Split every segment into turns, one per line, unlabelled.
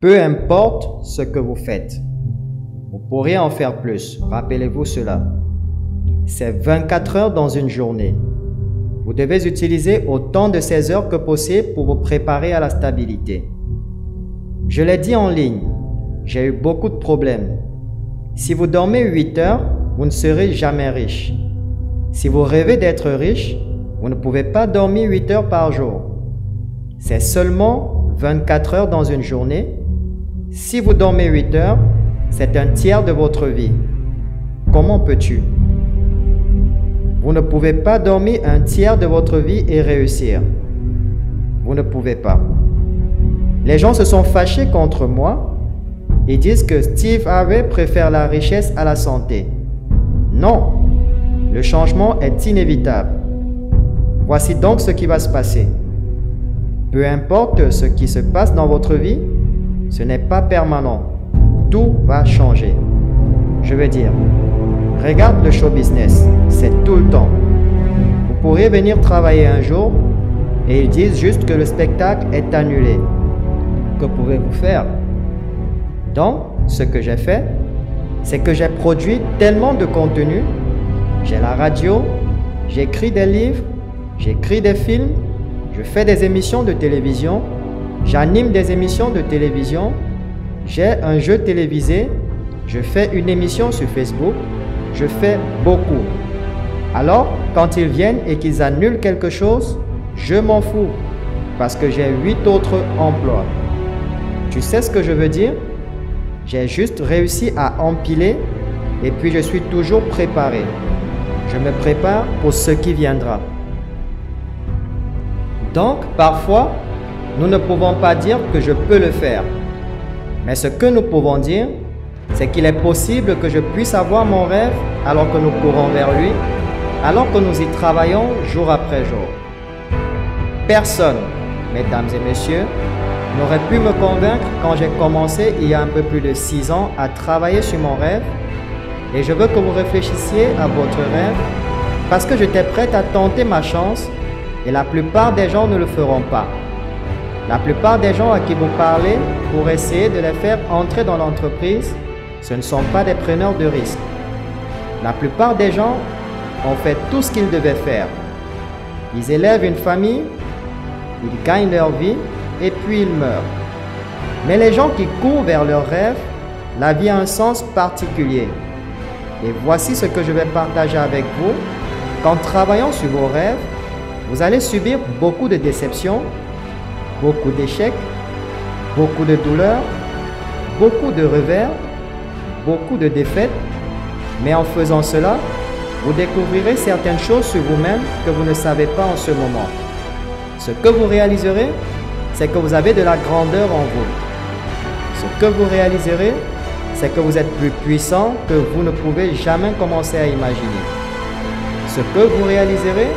Peu importe ce que vous faites, vous pourriez en faire plus. Rappelez-vous cela. C'est 24 heures dans une journée. Vous devez utiliser autant de ces heures que possible pour vous préparer à la stabilité. Je l'ai dit en ligne, j'ai eu beaucoup de problèmes. Si vous dormez 8 heures, vous ne serez jamais riche. Si vous rêvez d'être riche, vous ne pouvez pas dormir 8 heures par jour. C'est seulement 24 heures dans une journée. Si vous dormez 8 heures, c'est un tiers de votre vie. Comment peux-tu? Vous ne pouvez pas dormir un tiers de votre vie et réussir. Vous ne pouvez pas. Les gens se sont fâchés contre moi et disent que Steve Harvey préfère la richesse à la santé. Non, le changement est inévitable. Voici donc ce qui va se passer. Peu importe ce qui se passe dans votre vie, ce n'est pas permanent. Tout va changer. Je veux dire, regarde le show business, c'est tout le temps. Vous pourriez venir travailler un jour et ils disent juste que le spectacle est annulé. Que pouvez-vous faire? Donc, ce que j'ai fait, c'est que j'ai produit tellement de contenu. J'ai la radio, j'écris des livres, j'écris des films, je fais des émissions de télévision, j'anime des émissions de télévision, j'ai un jeu télévisé, je fais une émission sur Facebook, je fais beaucoup. Alors, quand ils viennent et qu'ils annulent quelque chose, je m'en fous parce que j'ai 8 autres emplois. Tu sais ce que je veux dire? J'ai juste réussi à empiler et puis je suis toujours préparé. Je me prépare pour ce qui viendra. Donc, parfois, nous ne pouvons pas dire que je peux le faire. Mais ce que nous pouvons dire, c'est qu'il est possible que je puisse avoir mon rêve alors que nous courons vers lui, alors que nous y travaillons jour après jour. Personne, mesdames et messieurs, n'aurait pu me convaincre quand j'ai commencé il y a un peu plus de 6 ans à travailler sur mon rêve. Et je veux que vous réfléchissiez à votre rêve parce que j'étais prête à tenter ma chance et la plupart des gens ne le feront pas. La plupart des gens à qui vous parlez pour essayer de les faire entrer dans l'entreprise, ce ne sont pas des preneurs de risques. La plupart des gens ont fait tout ce qu'ils devaient faire. Ils élèvent une famille, ils gagnent leur vie et puis ils meurent. Mais les gens qui courent vers leurs rêves, la vie a un sens particulier. Et voici ce que je vais partager avec vous. Qu'en travaillant sur vos rêves, vous allez subir beaucoup de déceptions, beaucoup d'échecs, beaucoup de douleurs, beaucoup de revers, beaucoup de défaites. Mais en faisant cela, vous découvrirez certaines choses sur vous-même que vous ne savez pas en ce moment. Ce que vous réaliserez, c'est que vous avez de la grandeur en vous. Ce que vous réaliserez, c'est que vous êtes plus puissant que vous ne pouvez jamais commencer à imaginer. Ce que vous réaliserez,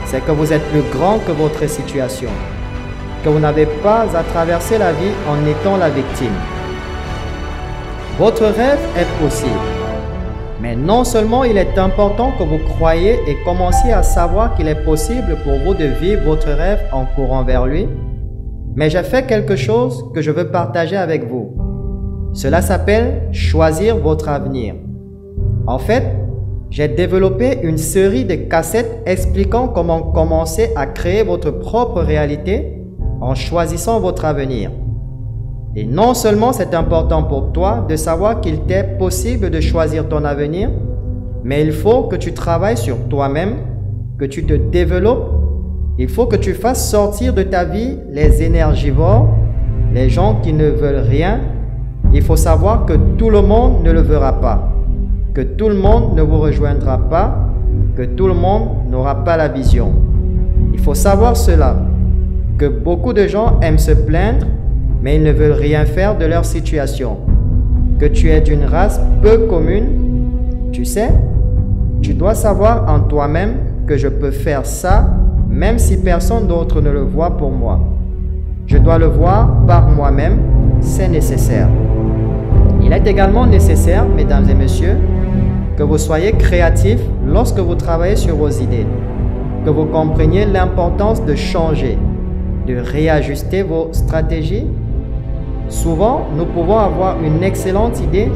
c'est que vous êtes plus grand que votre situation, que vous n'avez pas à traverser la vie en étant la victime. Votre rêve est possible, mais non seulement il est important que vous croyiez et commenciez à savoir qu'il est possible pour vous de vivre votre rêve en courant vers lui, mais j'ai fait quelque chose que je veux partager avec vous. Cela s'appelle choisir votre avenir. En fait, j'ai développé une série de cassettes expliquant comment commencer à créer votre propre réalité en choisissant votre avenir. Et non seulement c'est important pour toi de savoir qu'il t'est possible de choisir ton avenir, mais il faut que tu travailles sur toi-même, que tu te développes. Il faut que tu fasses sortir de ta vie les énergivores, les gens qui ne veulent rien. Il faut savoir que tout le monde ne le verra pas, que tout le monde ne vous rejoindra pas, que tout le monde n'aura pas la vision. Il faut savoir cela, que beaucoup de gens aiment se plaindre, mais ils ne veulent rien faire de leur situation. Que tu es d'une race peu commune, tu sais, tu dois savoir en toi-même que je peux faire ça, même si personne d'autre ne le voit pour moi. Je dois le voir par moi-même, c'est nécessaire. Il est également nécessaire, mesdames et messieurs, que vous soyez créatifs lorsque vous travaillez sur vos idées, que vous compreniez l'importance de changer, de réajuster vos stratégies Souvent, nous pouvons avoir une excellente idée,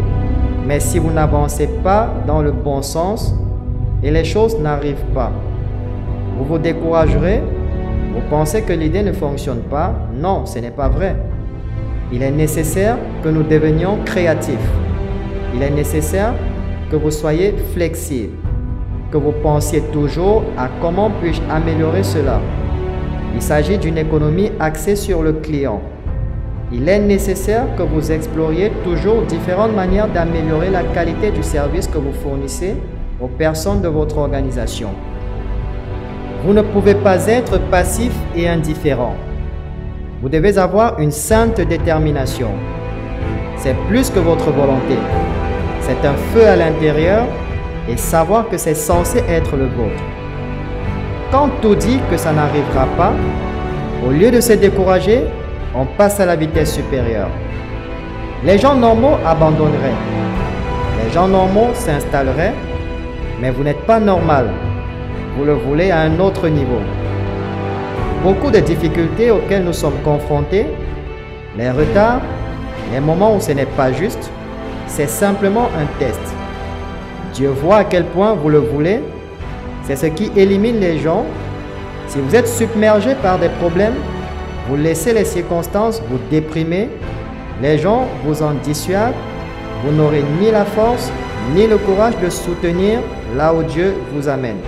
mais si vous n'avancez pas dans le bon sens et les choses n'arrivent pas, vous vous découragerez, vous pensez que l'idée ne fonctionne pas. Non, ce n'est pas vrai. Il est nécessaire que nous devenions créatifs. Il est nécessaire que vous soyez flexibles, que vous pensiez toujours à comment puis-je améliorer cela. Il s'agit d'une économie axée sur le client. Il est nécessaire que vous exploriez toujours différentes manières d'améliorer la qualité du service que vous fournissez aux personnes de votre organisation. Vous ne pouvez pas être passif et indifférent. Vous devez avoir une sainte détermination. C'est plus que votre volonté. C'est un feu à l'intérieur et savoir que c'est censé être le vôtre. Quand tout dit que ça n'arrivera pas, au lieu de se décourager, on passe à la vitesse supérieure. Les gens normaux abandonneraient. Les gens normaux s'installeraient, mais vous n'êtes pas normal. Vous le voulez à un autre niveau. Beaucoup de difficultés auxquelles nous sommes confrontés, les retards, les moments où ce n'est pas juste, c'est simplement un test. Dieu voit à quel point vous le voulez. C'est ce qui élimine les gens. Si vous êtes submergé par des problèmes, vous laissez les circonstances vous déprimer, les gens vous en dissuadent, vous n'aurez ni la force ni le courage de soutenir là où Dieu vous amène.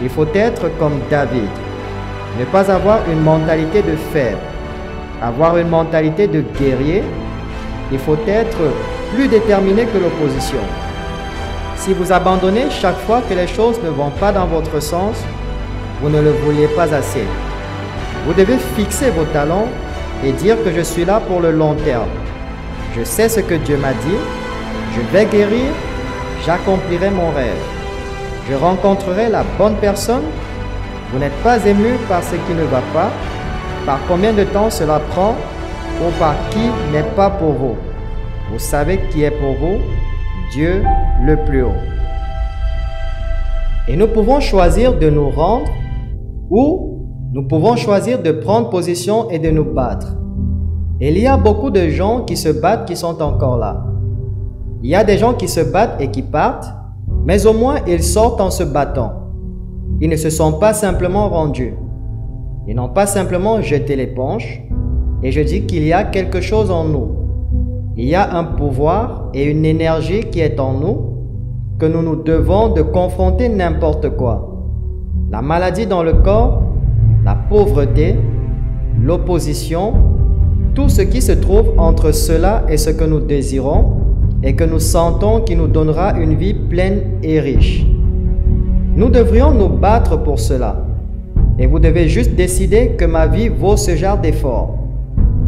Il faut être comme David, ne pas avoir une mentalité de fer, avoir une mentalité de guerrier. Il faut être plus déterminé que l'opposition. Si vous abandonnez chaque fois que les choses ne vont pas dans votre sens, vous ne le vouliez pas assez. Vous devez fixer vos talents et dire que je suis là pour le long terme. Je sais ce que Dieu m'a dit, je vais guérir, j'accomplirai mon rêve. Je rencontrerai la bonne personne. Vous n'êtes pas ému par ce qui ne va pas, par combien de temps cela prend ou par qui n'est pas pour vous. Vous savez qui est pour vous, Dieu le plus haut. Et nous pouvons choisir de nous rendre ou nous pouvons choisir de prendre position et de nous battre. Il y a beaucoup de gens qui se battent qui sont encore là. Il y a des gens qui se battent et qui partent, mais au moins ils sortent en se battant. Ils ne se sont pas simplement rendus. Ils n'ont pas simplement jeté l'éponge. Et je dis qu'il y a quelque chose en nous. Il y a un pouvoir et une énergie qui est en nous que nous nous devons de confronter n'importe quoi. La maladie dans le corps, la pauvreté, l'opposition, tout ce qui se trouve entre cela et ce que nous désirons et que nous sentons qui nous donnera une vie pleine et riche. Nous devrions nous battre pour cela. Et vous devez juste décider que ma vie vaut ce genre d'effort.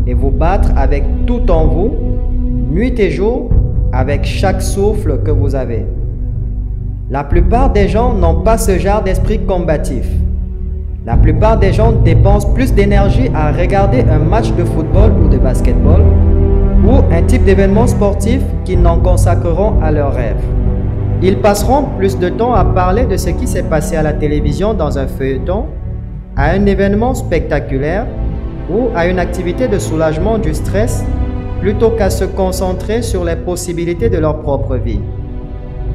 Et vous battre avec tout en vous, nuit et jour, avec chaque souffle que vous avez. La plupart des gens n'ont pas ce genre d'esprit combatif. La plupart des gens dépensent plus d'énergie à regarder un match de football ou de basketball ou un type d'événement sportif qu'ils n'en consacreront à leurs rêves. Ils passeront plus de temps à parler de ce qui s'est passé à la télévision dans un feuilleton, à un événement spectaculaire ou à une activité de soulagement du stress plutôt qu'à se concentrer sur les possibilités de leur propre vie.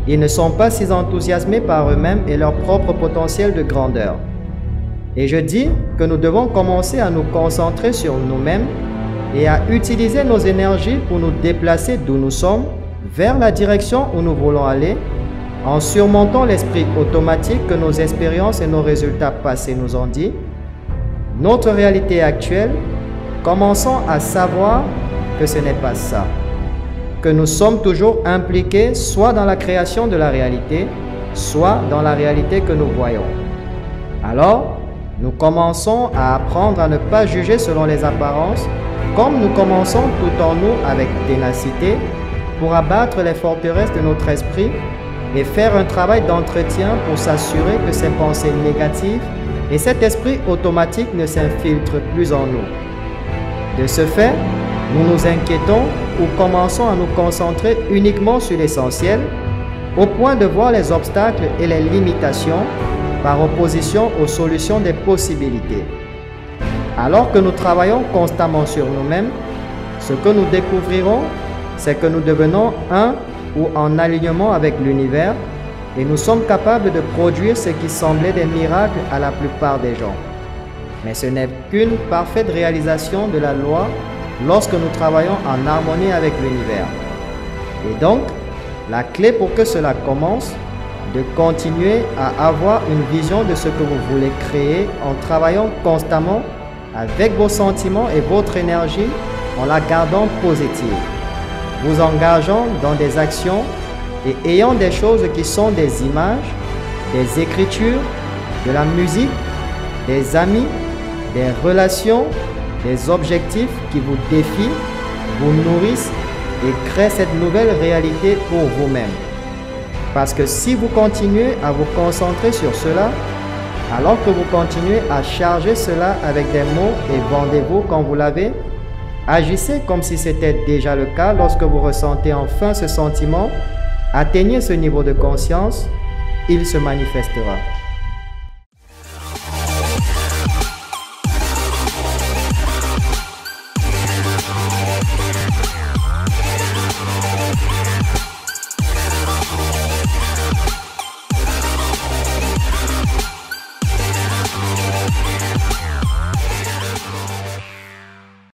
Ils ne sont pas si enthousiasmés par eux-mêmes et leur propre potentiel de grandeur. Et je dis que nous devons commencer à nous concentrer sur nous-mêmes et à utiliser nos énergies pour nous déplacer d'où nous sommes vers la direction où nous voulons aller, en surmontant l'esprit automatique que nos expériences et nos résultats passés nous ont dit. Notre réalité actuelle, commençons à savoir que ce n'est pas ça. Que nous sommes toujours impliqués soit dans la création de la réalité, soit dans la réalité que nous voyons. Alors, nous commençons à apprendre à ne pas juger selon les apparences, comme nous commençons tout en nous avec ténacité pour abattre les forteresses de notre esprit et faire un travail d'entretien pour s'assurer que ces pensées négatives et cet esprit automatique ne s'infiltrent plus en nous. De ce fait, nous nous inquiétons ou commençons à nous concentrer uniquement sur l'essentiel, au point de voir les obstacles et les limitations par opposition aux solutions des possibilités. Alors que nous travaillons constamment sur nous-mêmes, Ce que nous découvrirons, c'est que nous devenons un ou en alignement avec l'univers et nous sommes capables de produire ce qui semblait des miracles à la plupart des gens. Mais ce n'est qu'une parfaite réalisation de la loi lorsque nous travaillons en harmonie avec l'univers. Et donc, la clé pour que cela commence, de continuer à avoir une vision de ce que vous voulez créer en travaillant constamment avec vos sentiments et votre énergie en la gardant positive, vous engageant dans des actions et ayant des choses qui sont des images, des écritures, de la musique, des amis, des relations, des objectifs qui vous défient, vous nourrissent et créent cette nouvelle réalité pour vous-même. Parce que si vous continuez à vous concentrer sur cela, alors que vous continuez à charger cela avec des mots et vendez-vous quand vous l'avez, agissez comme si c'était déjà le cas lorsque vous ressentez enfin ce sentiment, atteignez ce niveau de conscience, il se manifestera.